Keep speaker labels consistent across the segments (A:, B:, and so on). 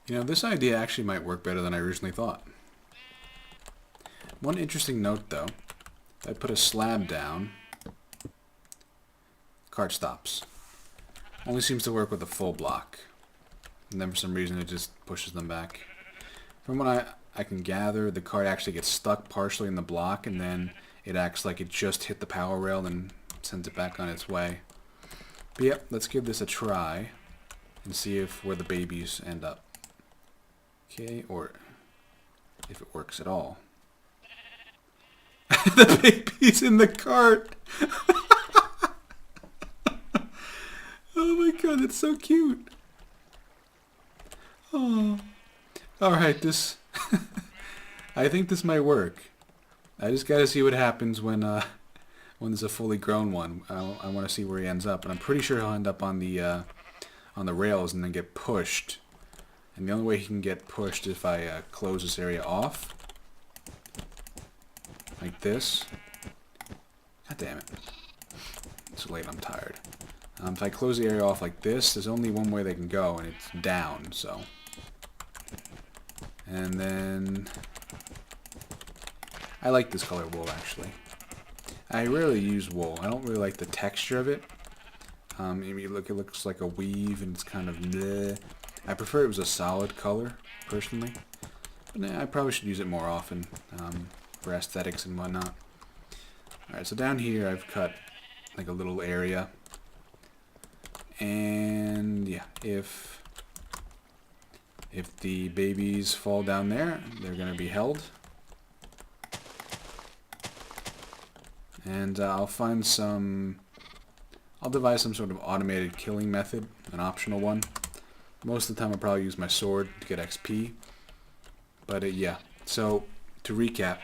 A: You know, this idea actually might work better than I originally thought. One interesting note, though, if I put a slab down, cart stops. Only seems to work with a full block. And then for some reason it just pushes them back. From what I can gather, the cart actually gets stuck partially in the block, and then it acts like it just hit the power rail and sends it back on its way. But yep, let's give this a try and see if where the babies end up. Okay, or if it works at all. The baby's in the cart! Oh my god, that's so cute! Oh. Alright, this... I think this might work. I just gotta see what happens when there's a fully grown one. I want to see where he ends up, and I'm pretty sure he'll end up on the rails and then get pushed. And the only way he can get pushed is if I close this area off. Like this. God damn it. It's late, I'm tired. If I close the area off like this, there's only one way they can go, and it's down, so. And then... I like this color wool, actually. I rarely use wool. I don't really like the texture of it. Maybe look, it looks like a weave, and it's kind of bleh. I prefer it was a solid color, personally. But I probably should use it more often for aesthetics and whatnot. Alright, so down here I've cut like a little area. And yeah, if the babies fall down there, they're going to be held. And I'll devise some sort of automated killing method, an optional one. Most of the time I'll probably use my sword to get XP. But yeah, so to recap,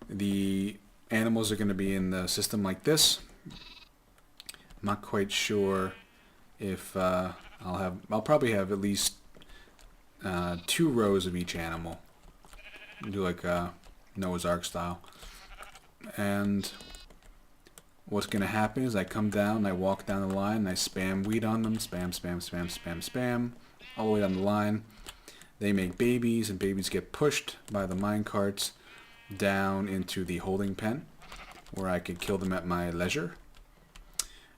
A: the animals are going to be in the system like this. I'm not quite sure if I'll probably have at least 2 rows of each animal. Do like Noah's Ark style. And what's going to happen is I come down, and I walk down the line, and I spam wheat on them. Spam, spam, spam, spam, spam. All the way down the line. They make babies, and babies get pushed by the mine carts down into the holding pen, where I could kill them at my leisure.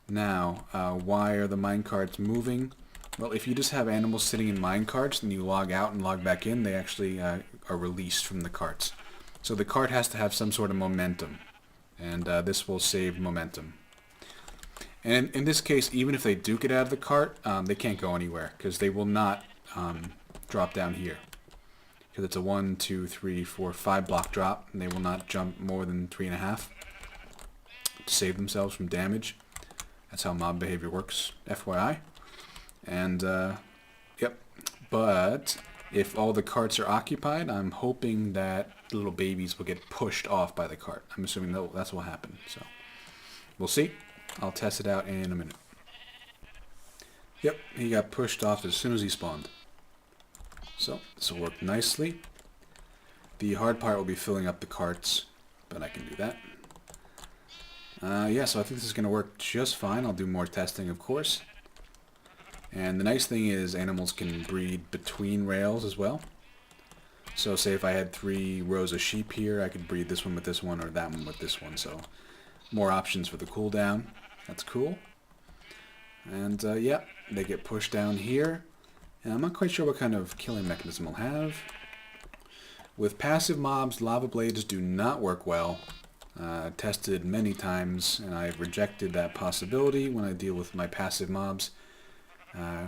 A: Now, why are the mine carts moving? Well, if you just have animals sitting in mine carts and you log out and log back in, they actually are released from the carts. So the cart has to have some sort of momentum, and this will save momentum. And in this case, even if they do get out of the cart, they can't go anywhere, because they will not drop down here. Because it's a 1, 2, 3, 4, 5 block drop, and they will not jump more than 3.5 to save themselves from damage. That's how mob behavior works, FYI. And, yep. But if all the carts are occupied, I'm hoping that the little babies will get pushed off by the cart. I'm assuming that's what will happen. So, we'll see. I'll test it out in a minute. Yep, he got pushed off as soon as he spawned. So, this will work nicely. The hard part will be filling up the carts, but I can do that. Yeah, so I think this is going to work just fine. I'll do more testing, of course. And the nice thing is animals can breed between rails as well. So say if I had 3 rows of sheep here, I could breed this one with this one or that one with this one. So more options for the cooldown. That's cool. And yeah, they get pushed down here. And I'm not quite sure what kind of killing mechanism I'll have. With passive mobs, lava blades do not work well. Tested many times, and I've rejected that possibility when I deal with my passive mobs.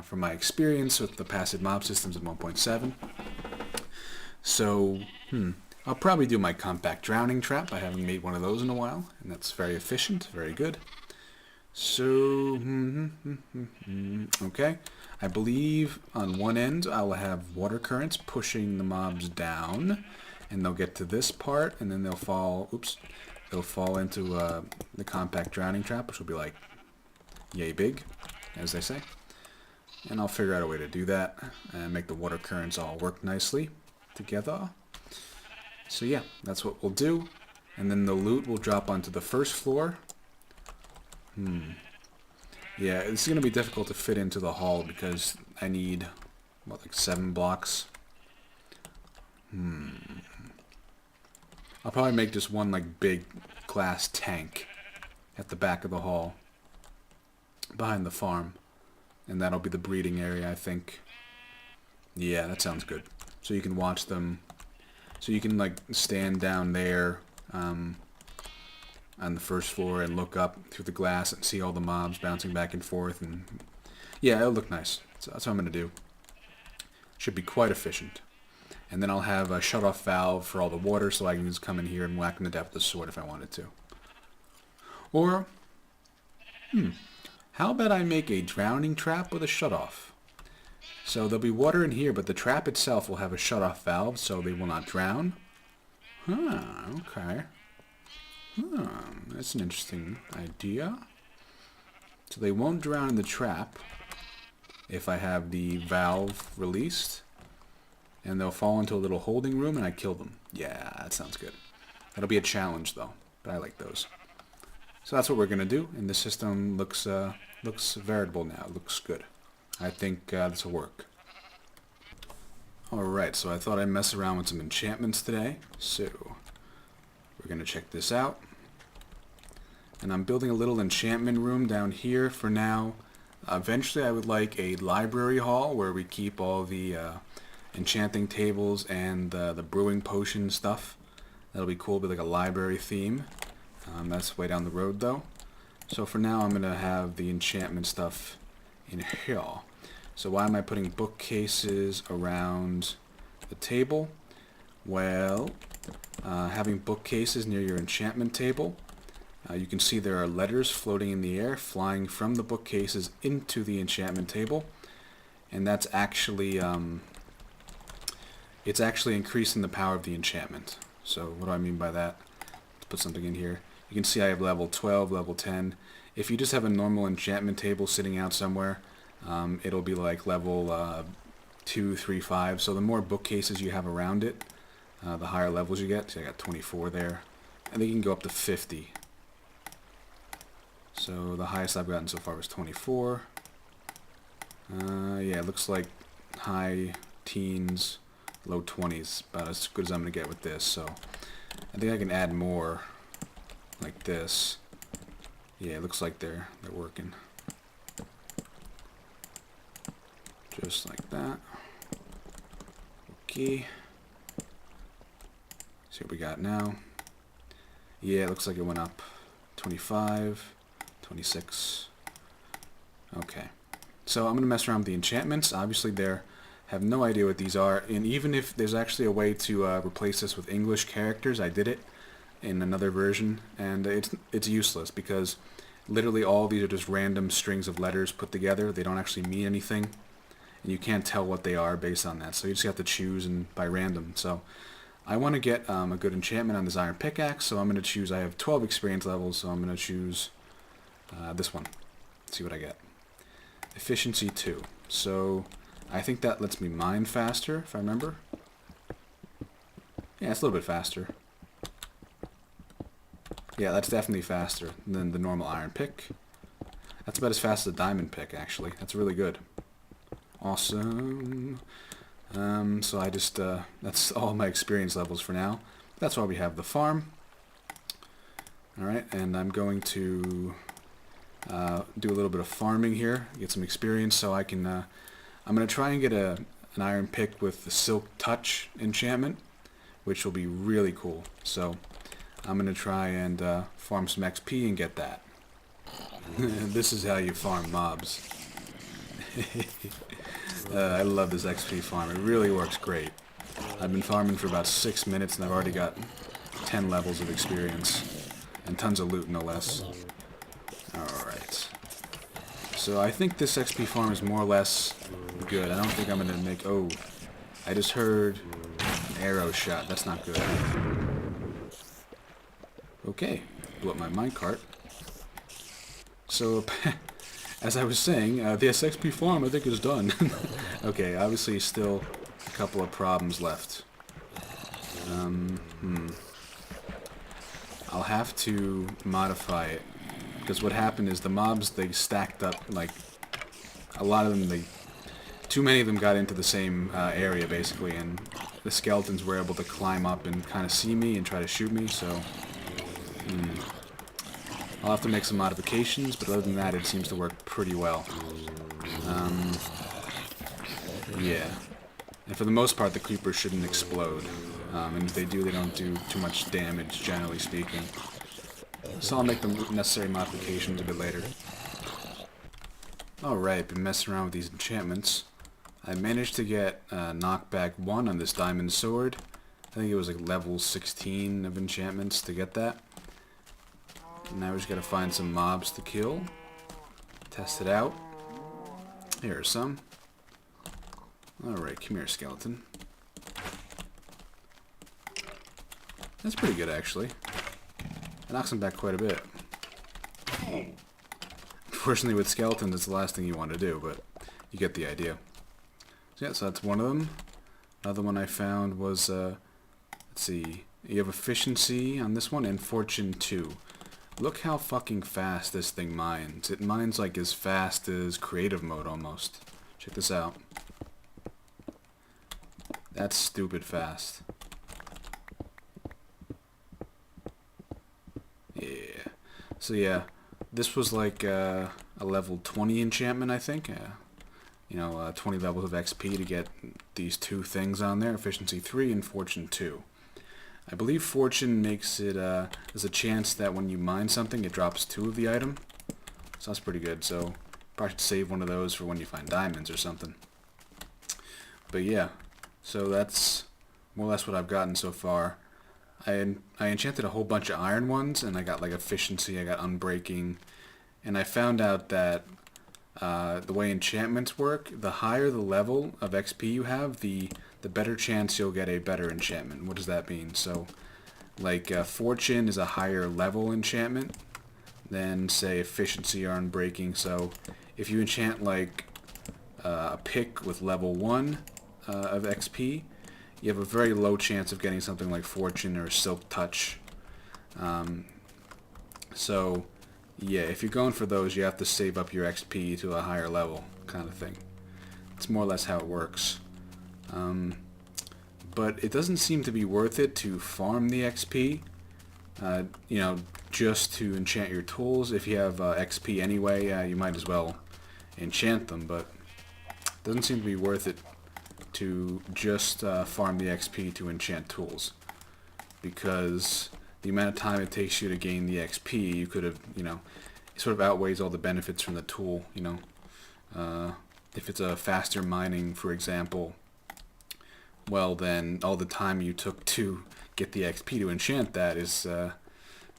A: From my experience with the passive mob systems in 1.7. So, I'll probably do my compact drowning trap. I haven't made one of those in a while, and that's very efficient, very good. So, okay. I believe on one end I'll have water currents pushing the mobs down, and they'll get to this part, and then they'll fall, they'll fall into the compact drowning trap, which will be like yay big, as they say. And I'll figure out a way to do that and make the water currents all work nicely together. So yeah, that's what we'll do. And then the loot will drop onto the first floor. Yeah, it's going to be difficult to fit into the hall because I need what, like 7 blocks? I'll probably make just one like big glass tank at the back of the hall behind the farm, and that'll be the breeding area, I think. Yeah, that sounds good. So you can watch them. So you can like stand down there on the first floor and look up through the glass and see all the mobs bouncing back and forth, and yeah, it'll look nice. So that's what I'm gonna do. Should be quite efficient. And then I'll have a shut-off valve for all the water, so I can just come in here and whack them to death with the sword if I wanted to. Or, how about I make a drowning trap with a shut-off? So there'll be water in here, but the trap itself will have a shut-off valve, so they will not drown. Okay. That's an interesting idea. So they won't drown in the trap if I have the valve released. And they'll fall into a little holding room and I kill them. Yeah, that sounds good. That'll be a challenge though, but I like those. So that's what we're gonna do, and the system looks veritable now. It looks good. I think this will work. Alright, so I thought I'd mess around with some enchantments today. So we're gonna check this out. And I'm building a little enchantment room down here for now. Eventually I would like a library hall where we keep all the enchanting tables and the brewing potion stuff. That'll be cool, be like a library theme. That's way down the road though. So for now I'm going to have the enchantment stuff in here. So why am I putting bookcases around the table? Well, having bookcases near your enchantment table, you can see there are letters floating in the air, flying from the bookcases into the enchantment table. And that's actually it's actually increasing the power of the enchantment. So what do I mean by that? Let's put something in here. You can see I have level 12, level 10. If you just have a normal enchantment table sitting out somewhere, it'll be like level 2, 3, 5. So the more bookcases you have around it, the higher levels you get. So I got 24 there. And then you can go up to 50. So the highest I've gotten so far was 24. Yeah, it looks like high teens, low 20s, about as good as I'm going to get with this. So I think I can add more like this. Yeah, it looks like they're working. Just like that. Okay. See what we got now. Yeah, it looks like it went up 25, 26. Okay. So I'm going to mess around with the enchantments. Obviously they have no idea what these are, and even if there's actually a way to replace this with English characters, I did it in another version, and it's useless because literally all these are just random strings of letters put together. They don't actually mean anything, and you can't tell what they are based on that, so you just have to choose and by random. So I want to get a good enchantment on this iron pickaxe, so I'm going to choose, I have 12 experience levels, so I'm going to choose this one. See what I get. Efficiency 2. So I think that lets me mine faster, if I remember. Yeah, it's a little bit faster. Yeah, that's definitely faster than the normal iron pick. That's about as fast as a diamond pick, actually. That's really good. Awesome. So I just, that's all my experience levels for now. That's why we have the farm. Alright, and I'm going to do a little bit of farming here, get some experience so I can, I'm going to try and get an iron pick with the Silk Touch enchantment, which will be really cool. So I'm going to try and farm some XP and get that. This is how you farm mobs. I love this XP farm. It really works great. I've been farming for about 6 minutes and I've already got 10 levels of experience. And tons of loot, no less. Alright. So I think this XP farm is more or less good. I don't think I'm going to make... Oh, I just heard an arrow shot. That's not good. Okay. Blew up my minecart. So, as I was saying, the XP farm I think is done. Okay, obviously still a couple of problems left. I'll have to modify it. Because what happened is the mobs, they stacked up, like, a lot of them, too many of them got into the same area, basically, and the skeletons were able to climb up and kind of see me and try to shoot me, so... I'll have to make some modifications, but other than that, it seems to work pretty well. Yeah. And for the most part, the creepers shouldn't explode. And if they do, they don't do too much damage, generally speaking. So I'll make the necessary modifications a bit later. Alright, been messing around with these enchantments. I managed to get knockback 1 on this diamond sword. I think it was like level 16 of enchantments to get that. Now we just gotta find some mobs to kill. Test it out. Here are some. Alright, come here, skeleton. That's pretty good, actually. It knocks them back quite a bit. Unfortunately, with skeletons, it's the last thing you want to do, but you get the idea. So yeah, so that's one of them. Another one I found was, let's see, you have efficiency on this one and fortune 2. Look how fucking fast this thing mines. It mines like as fast as creative mode almost. Check this out. That's stupid fast. Yeah. So yeah, this was like a level 20 enchantment, I think. You know, 20 levels of XP to get these two things on there, efficiency 3 and fortune 2. I believe fortune makes it, there's a chance that when you mine something, it drops 2 of the item. So that's pretty good, so probably should save one of those for when you find diamonds or something. But yeah, so that's more or less what I've gotten so far. I enchanted a whole bunch of iron ones, and I got like efficiency, I got unbreaking, and I found out that the way enchantments work, the higher the level of XP you have, the better chance you'll get a better enchantment. What does that mean? So, like, fortune is a higher level enchantment than, say, efficiency or unbreaking. So, if you enchant, like, a pick with level 1 of XP, you have a very low chance of getting something like fortune or silk touch. So, yeah, if you're going for those, you have to save up your XP to a higher level, kind of thing. It's more or less how it works. But it doesn't seem to be worth it to farm the XP, you know, just to enchant your tools. If you have XP anyway, you might as well enchant them, but it doesn't seem to be worth it to just farm the XP to enchant tools, because the amount of time it takes you to gain the XP, you could have, you know, it sort of outweighs all the benefits from the tool, you know. If it's a faster mining, for example, well, then all the time you took to get the XP to enchant that is,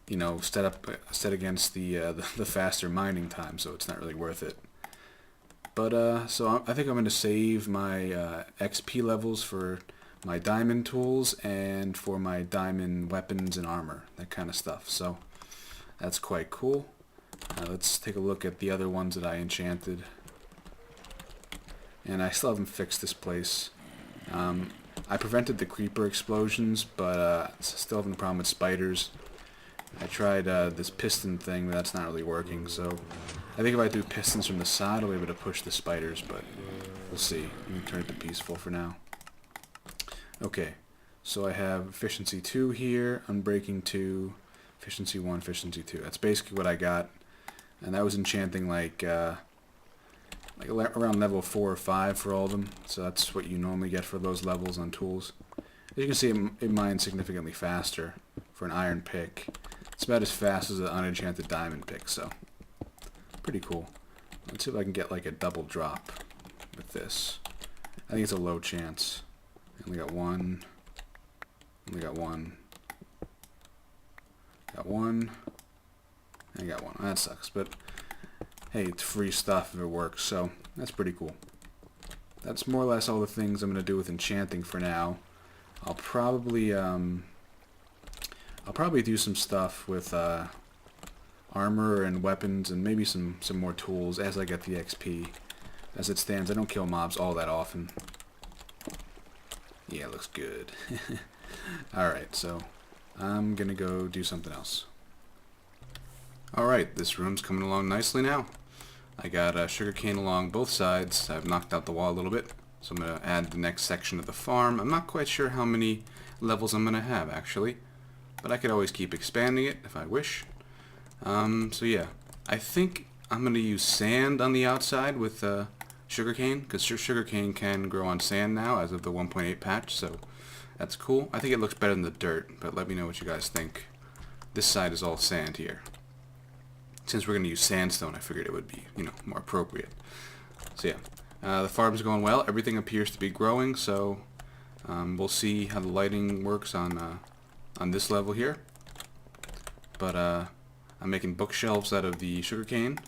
A: you know, set against the faster mining time, so it's not really worth it. But, so I think I'm going to save my XP levels for my diamond tools and for my diamond weapons and armor, that kind of stuff. So that's quite cool. Let's take a look at the other ones that I enchanted. And I still haven't fixed this place. I prevented the creeper explosions, but still having a problem with spiders. I tried this piston thing, but that's not really working, so I think if I do pistons from the side, I'll be able to push the spiders, but we'll see. I'm going to turn it to peaceful for now. Okay, so I have efficiency 2 here, unbreaking 2, efficiency 1, efficiency 2. That's basically what I got, and that was enchanting like around level 4 or 5 for all of them, so that's what you normally get for those levels on tools. As you can see, it mines significantly faster for an iron pick. It's about as fast as an unenchanted diamond pick, so pretty cool. Let's see if I can get like a double drop with this. I think it's a low chance. I only got one. Only got one. Got one. I got one. That sucks, but hey, it's free stuff if it works, so that's pretty cool. That's more or less all the things I'm going to do with enchanting for now. I'll probably do some stuff with armor and weapons and maybe some more tools as I get the XP. As it stands, I don't kill mobs all that often. Yeah, it looks good. Alright, so I'm gonna go do something else. Alright, this room's coming along nicely now. I got sugarcane along both sides. I've knocked out the wall a little bit, so I'm going to add the next section of the farm. I'm not quite sure how many levels I'm going to have, actually, but I could always keep expanding it if I wish. So yeah, I think I'm going to use sand on the outside with sugarcane, because sugarcane can grow on sand now as of the 1.8 patch, so that's cool. I think it looks better than the dirt, but let me know what you guys think. This side is all sand here. Since we're going to use sandstone, I figured it would be, more appropriate. So yeah, the farm's going well. Everything appears to be growing, so we'll see how the lighting works on this level here. But I'm making bookshelves out of the sugarcane.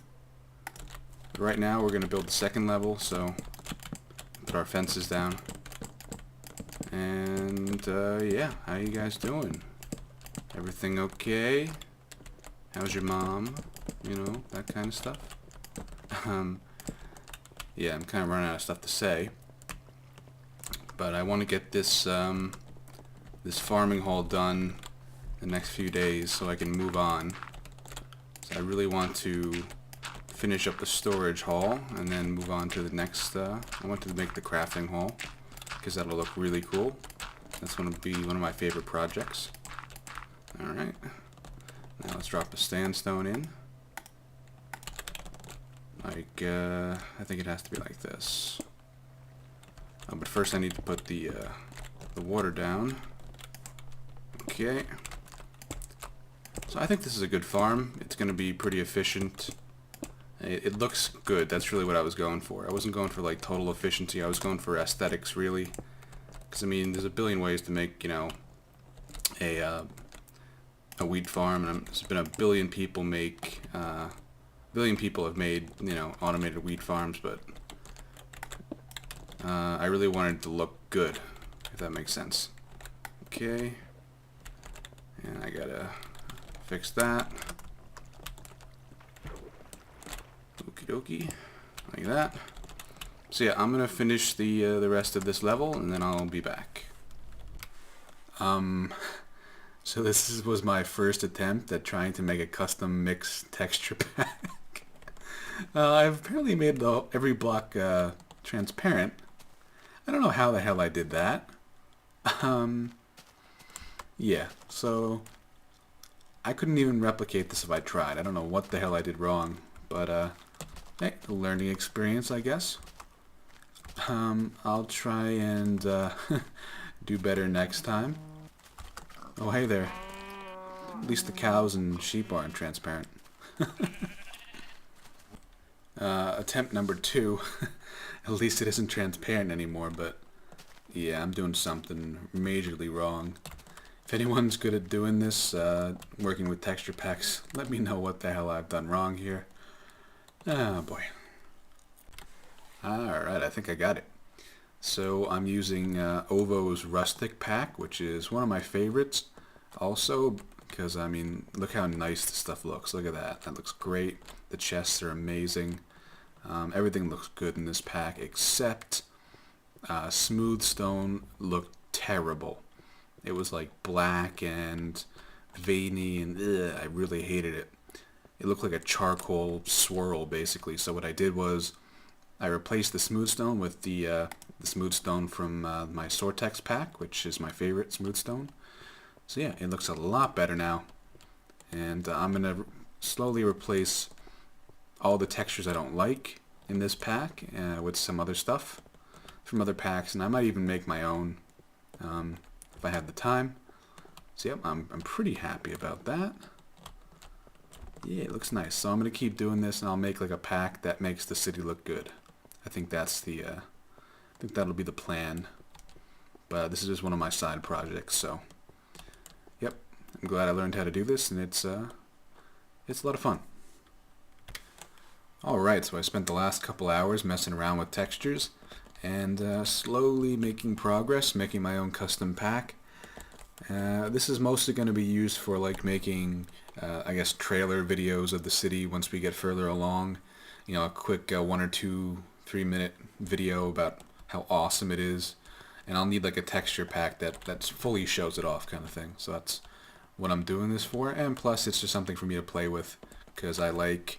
A: But right now we're going to build the second level, so put our fences down. And yeah, how you guys doing? Everything okay? How's your mom? That kind of stuff. Yeah, I'm kind of running out of stuff to say, but I want to get this this farming hall done the next few days so I can move on. So I really want to finish up the storage hall and then move on to the next. I want to make the crafting hall because that'll look really cool. That's going to be one of my favorite projects. All right, now let's drop the sandstone in. Like, I think it has to be like this. But first I need to put the water down. Okay. So I think this is a good farm. It's going to be pretty efficient. It looks good. That's really what I was going for. I wasn't going for like total efficiency. I was going for aesthetics, really. Because I mean, there's a billion ways to make, a wheat farm, and there's been a billion people make. Billion people have made, automated wheat farms, but I really wanted it to look good, if that makes sense. Okay, and I gotta fix that. Okie dokie, like that. So yeah, I'm gonna finish the rest of this level, and then I'll be back. So this was my first attempt at trying to make a custom mix texture pack. I've apparently made every block transparent. I don't know how the hell I did that. Yeah, so I couldn't even replicate this if I tried. I don't know what the hell I did wrong, but hey, a learning experience, I guess. I'll try and do better next time. Oh, hey there. At least the cows and sheep aren't transparent. Attempt number 2. At least it isn't transparent anymore, but yeah, I'm doing something majorly wrong. If anyone's good at doing this, working with texture packs, let me know what the hell I've done wrong here. Oh boy. Alright, I think I got it. So I'm using Ovo's Rustic pack, which is one of my favorites. Also, because I mean, look how nice this stuff looks. Look at that. That looks great. The chests are amazing. Everything looks good in this pack, except Smooth Stone looked terrible. It was like black and veiny, and I really hated it. It looked like a charcoal swirl, basically. So what I did was I replaced the Smooth Stone with the Smooth Stone from my Sortex pack, which is my favorite Smooth Stone. So yeah, it looks a lot better now. And I'm going to slowly replace all the textures I don't like in this pack with some other stuff from other packs, and I might even make my own if I have the time. So yep, I'm pretty happy about that. Yeah, it looks nice. So I'm gonna keep doing this, and I'll make like a pack that makes the city look good. I think that's the I think that'll be the plan. But this is just one of my side projects, so yep, I'm glad I learned how to do this, and it's a lot of fun. Alright, so I spent the last couple hours messing around with textures and slowly making progress, making my own custom pack. This is mostly going to be used for like making, I guess, trailer videos of the city once we get further along. A quick 1 or 2, 3 minute video about how awesome it is. And I'll need like a texture pack that fully shows it off, kind of thing. So that's what I'm doing this for. And plus it's just something for me to play with, because I like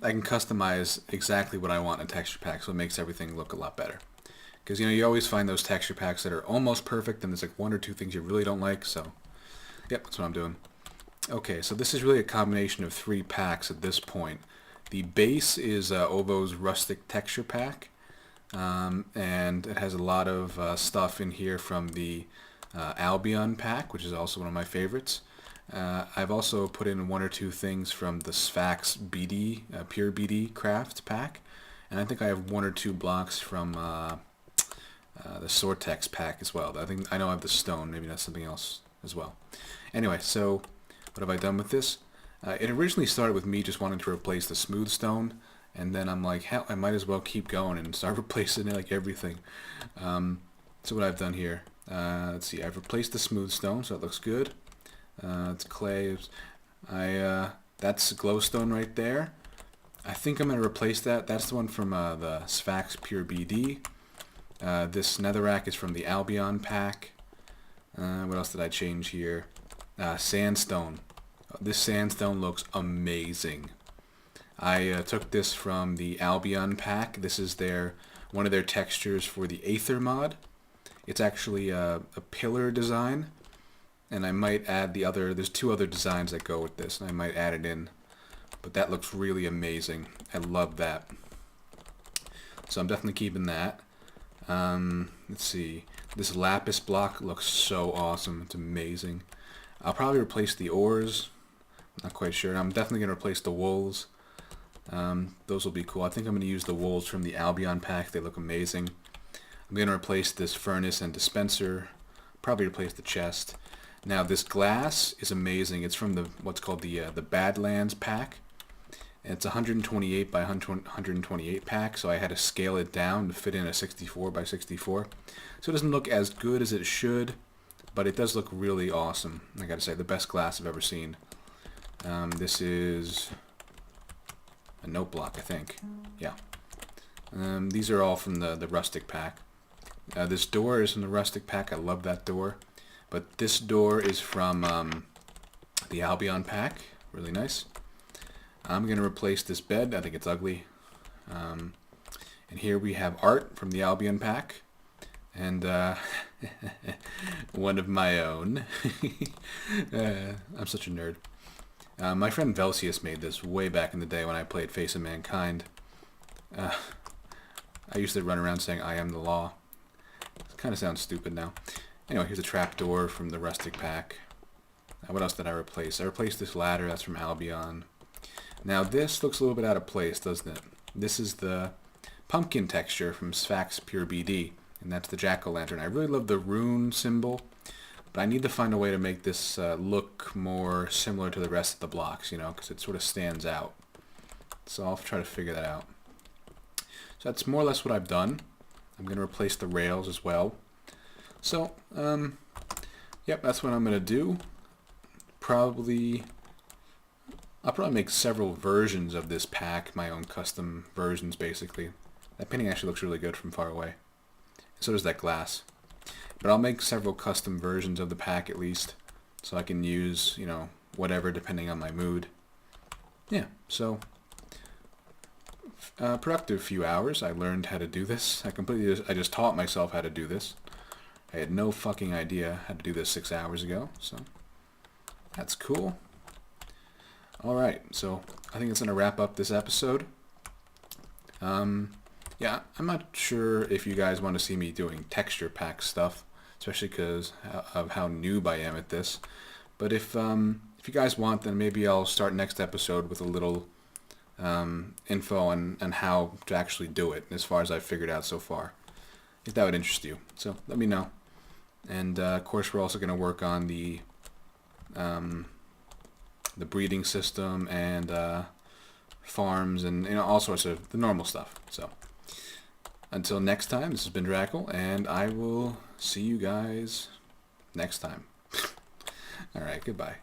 A: I can customize exactly what I want in a texture pack, so it makes everything look a lot better. Because, you know, you always find those texture packs that are almost perfect, and there's like one or two things you really don't like, so, yep, that's what I'm doing. Okay, so this is really a combination of 3 packs at this point. The base is Ovo's Rustic Texture Pack, and it has a lot of stuff in here from the Albion pack, which is also one of my favorites. I've also put in 1 or 2 things from the Sphax BD, Pure BD Craft pack, and I think I have 1 or 2 blocks from the Sortex pack as well. I know I have the stone, maybe that's something else as well. Anyway, so what have I done with this? It originally started with me just wanting to replace the smooth stone, and then I'm like, hell, I might as well keep going and start replacing it like everything. So what I've done here, let's see, I've replaced the smooth stone, so it looks good. It's clay. That's glowstone right there. I think I'm going to replace that. That's the one from the Sphax Pure BD. This netherrack is from the Albion pack. What else did I change here? Sandstone. This sandstone looks amazing. I took this from the Albion pack. This is one of their textures for the Aether mod. It's actually a pillar design, and I might add there's 2 other designs that go with this, and I might add it in. But that looks really amazing. I love that. So I'm definitely keeping that. Let's see. This lapis block looks so awesome. It's amazing. I'll probably replace the ores. Not quite sure. I'm definitely going to replace the wools. Those will be cool. I think I'm going to use the wools from the Albion pack. They look amazing. I'm going to replace this furnace and dispenser. Probably replace the chest. Now this glass is amazing. It's from what's called the Badlands pack. And it's 128 by 128 pack, so I had to scale it down to fit in a 64 by 64. So it doesn't look as good as it should, but it does look really awesome. I gotta say, the best glass I've ever seen. This is a note block, I think. Yeah. These are all from the rustic pack. This door is from the rustic pack. I love that door. But this door is from the Albion pack. Really nice. I'm going to replace this bed. I think it's ugly. And here we have art from the Albion pack. And one of my own. I'm such a nerd. My friend Velsius made this way back in the day when I played Face of Mankind. I used to run around saying, I am the law. It kind of sounds stupid now. Anyway, here's a trapdoor from the rustic pack. What else did I replace? I replaced this ladder. That's from Albion. Now this looks a little bit out of place, doesn't it? This is the pumpkin texture from Sphax Pure BD, and that's the jack-o'-lantern. I really love the rune symbol, but I need to find a way to make this look more similar to the rest of the blocks, you know, because it sort of stands out. So I'll try to figure that out. So that's more or less what I've done. I'm going to replace the rails as well. So, yep, that's what I'm going to do. I'll probably make several versions of this pack, my own custom versions, basically. That painting actually looks really good from far away. So does that glass. But I'll make several custom versions of the pack at least, so I can use, you know, whatever depending on my mood. Yeah, so productive few hours. I learned how to do this. I just taught myself how to do this. I had no fucking idea how to do this 6 hours ago, so that's cool. Alright, so I think it's going to wrap up this episode. Yeah, I'm not sure if you guys want to see me doing texture pack stuff, especially because of how noob I am at this. But if you guys want, then maybe I'll start next episode with a little info on how to actually do it, as far as I've figured out so far. If that would interest you. So let me know. And of course we're also going to work on the breeding system and farms and, you know, all sorts of the normal stuff. So until next time, this has been Drackle, and I will see you guys next time. Alright, goodbye.